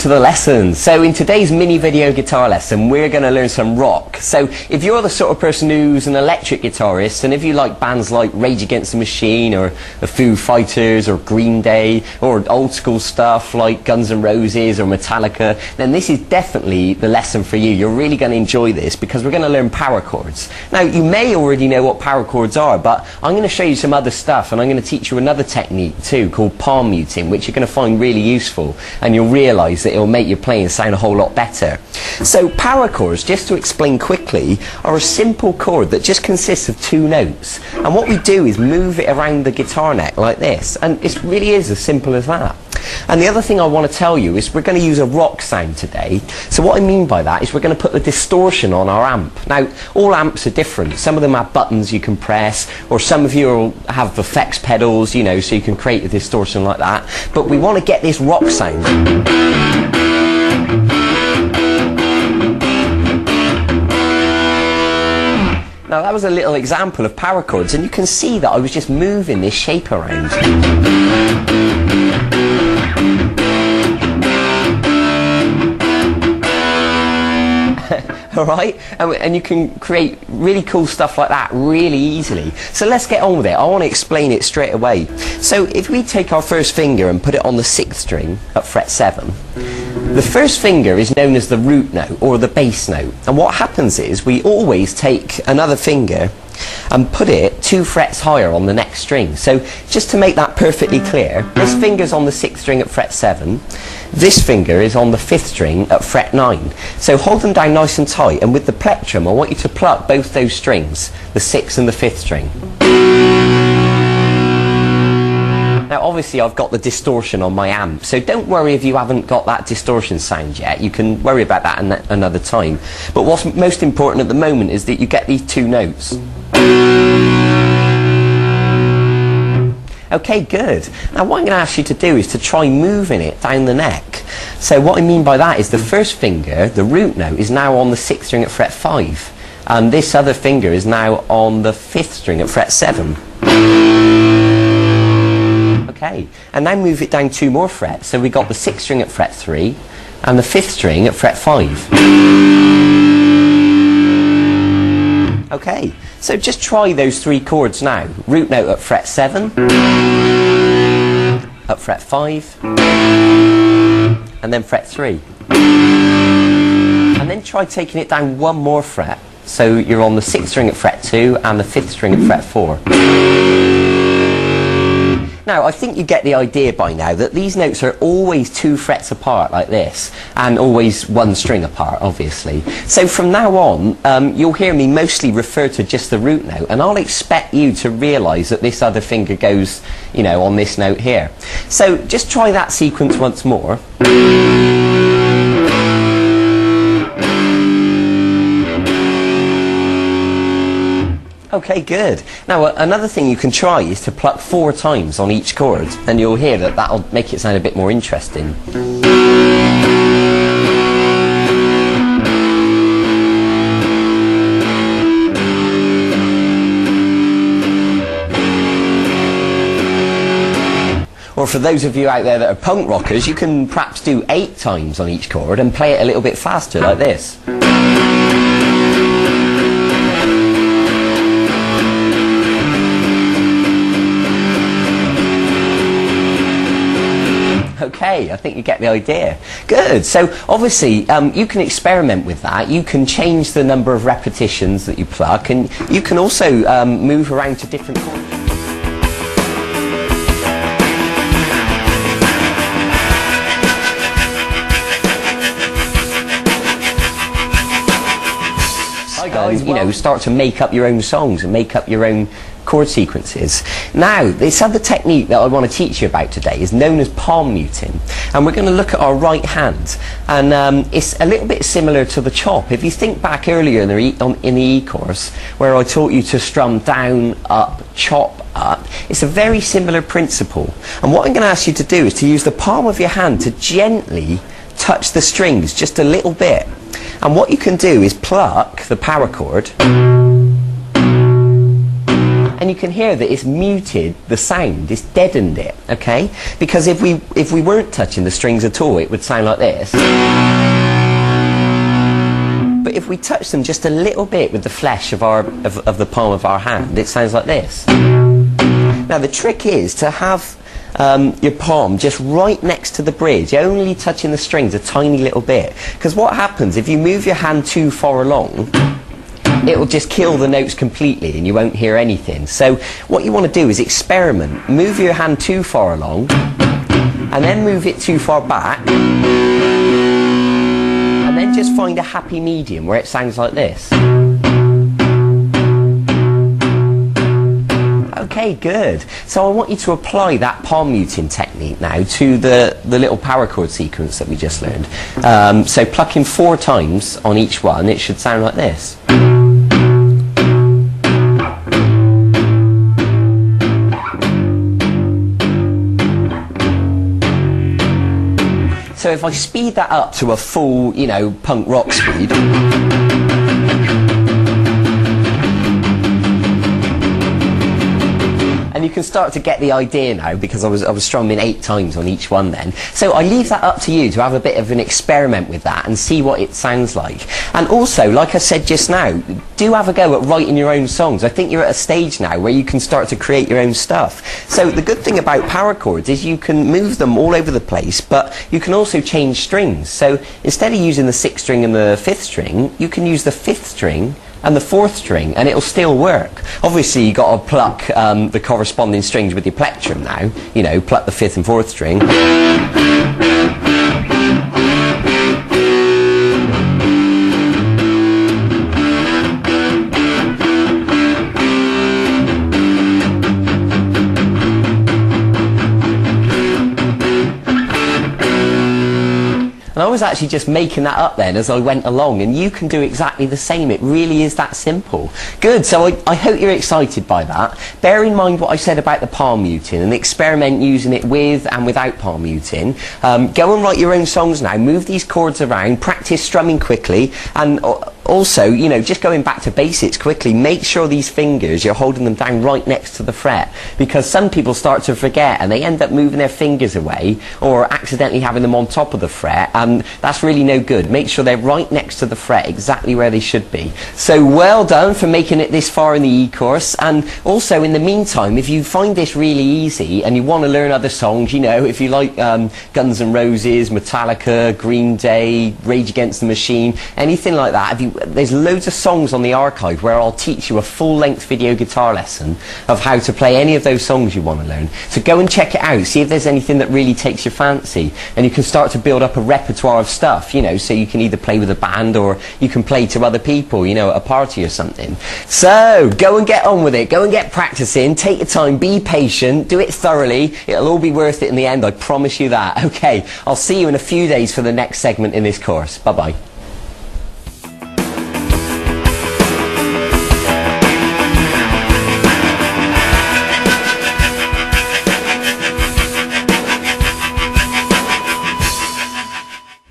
To the lesson. So in today's mini video guitar lesson we're going to learn some rock. So if you're the sort of person who's an electric guitarist, and if you like bands like Rage Against the Machine or the Foo Fighters or Green Day or old school stuff like Guns N' Roses or Metallica, then this is definitely the lesson for you. You're really going to enjoy this because we're going to learn power chords. Now you may already know what power chords are, but I'm going to show you some other stuff, and I'm going to teach you another technique too called palm muting, which you're going to find really useful, and you'll realise that it'll make your playing sound a whole lot better. So power chords, just to explain quickly, are a simple chord that just consists of two notes, and what we do is move it around the guitar neck like this, and it really is as simple as that. And the other thing I want to tell you is we're going to use a rock sound today. So what I mean by that is we're going to put the distortion on our amp. Now all amps are different. Some of them have buttons you can press, or some of you will have effects pedals, you know, so you can create a distortion like that. But we want to get this rock sound. Now that was a little example of power chords, and you can see that I was just moving this shape around. Alright, and you can create really cool stuff like that really easily. So let's get on with it. I want to explain it straight away. So if we take our first finger and put it on the 6th string at fret 7, the first finger is known as the root note or the bass note, and what happens is we always take another finger and put it 2 frets higher on the next string. So just to make that perfectly clear, this finger's on the 6th string at fret 7, this finger is on the 5th string at fret 9. So hold them down nice and tight, and with the plectrum I want you to pluck both those strings, the 6th and the 5th string. Now obviously I've got the distortion on my amp, so don't worry if you haven't got that distortion sound yet. You can worry about that another time. But what's most important at the moment is that you get these 2 notes. Okay, good. Now what I'm going to ask you to do is to try moving it down the neck. So what I mean by that is the first finger, the root note, is now on the 6th string at fret 5, and this other finger is now on the 5th string at fret 7. Okay, and now move it down 2 more frets. So we got the 6th string at fret 3 and the 5th string at fret 5. Okay, so just try those 3 chords now. Root note at fret 7, at fret 5, and then fret 3. And then try taking it down 1 more fret. So you're on the 6th string at fret 2 and the 5th string at fret 4. Now I think you get the idea by now that these notes are always 2 frets apart like this, and always 1 string apart obviously. So from now on you'll hear me mostly refer to just the root note, and I'll expect you to realise that this other finger goes, you know, on this note here. So just try that sequence once more. Okay, good. Now another thing you can try is to pluck 4 times on each chord, and you'll hear that that'll make it sound a bit more interesting. Or for those of you out there that are punk rockers, you can perhaps do 8 times on each chord and play it a little bit faster like this. Okay, I think you get the idea. Good. So obviously you can experiment with that. You can change the number of repetitions that you pluck, and you can also move around to different chords. Hi guys, you know, start to make up your own songs and make up your own chord sequences. Now this other technique that I want to teach you about today is known as palm muting, and we're going to look at our right hand, and it's a little bit similar to the chop. If you think back earlier in the E course where I taught you to strum down, up, chop, up, it's a very similar principle, and what I'm going to ask you to do is to use the palm of your hand to gently touch the strings just a little bit, and what you can do is pluck the power chord and you can hear that it's muted the sound, it's deadened it, okay? Because if we weren't touching the strings at all, it would sound like this. But if we touch them just a little bit with the flesh of the palm of our hand, it sounds like this. Now the trick is to have your palm just right next to the bridge, only touching the strings a tiny little bit. Because what happens if you move your hand too far along, it will just kill the notes completely and you won't hear anything. So what you want to do is experiment. Move your hand too far along and then move it too far back, and then just find a happy medium where it sounds like this. Okay, good. So I want you to apply that palm muting technique now to the little power chord sequence that we just learned. So plucking 4 times on each one, it should sound like this. So if I speed that up to a full, you know, punk rock speed, and you can start to get the idea now, because I was strumming 8 times on each one then. So I leave that up to you to have a bit of an experiment with that and see what it sounds like. And also, like I said just now, do have a go at writing your own songs. I think you're at a stage now where you can start to create your own stuff. So the good thing about power chords is you can move them all over the place, but you can also change strings. So instead of using the 6th string and the 5th string, you can use the 5th string and the 4th string, and it'll still work. Obviously you've got to pluck the corresponding strings with your plectrum now. You know, pluck the 5th and 4th string. And I was actually just making that up then as I went along, and you can do exactly the same. It really is that simple. Good, so I hope you're excited by that. Bear in mind what I said about the palm muting and experiment using it with and without palm muting. Go and write your own songs now, move these chords around, practice strumming quickly, and also, you know, just going back to basics quickly, make sure these fingers, you're holding them down right next to the fret, because some people start to forget and they end up moving their fingers away or accidentally having them on top of the fret, and that's really no good. Make sure they're right next to the fret, exactly where they should be. So well done for making it this far in the e-course. And also, in the meantime, if you find this really easy and you want to learn other songs, you know, if you like Guns N' Roses, Metallica, Green Day, Rage Against the Machine, anything like that, there's loads of songs on the archive where I'll teach you a full-length video guitar lesson of how to play any of those songs you want to learn. So go and check it out, see if there's anything that really takes your fancy, and you can start to build up a repertoire of stuff, you know, so you can either play with a band or you can play to other people, you know, at a party or something. So go and get on with it, go and get practicing, take your time, be patient, do it thoroughly, it'll all be worth it in the end, I promise you that. Okay, I'll see you in a few days for the next segment in this course. Bye bye.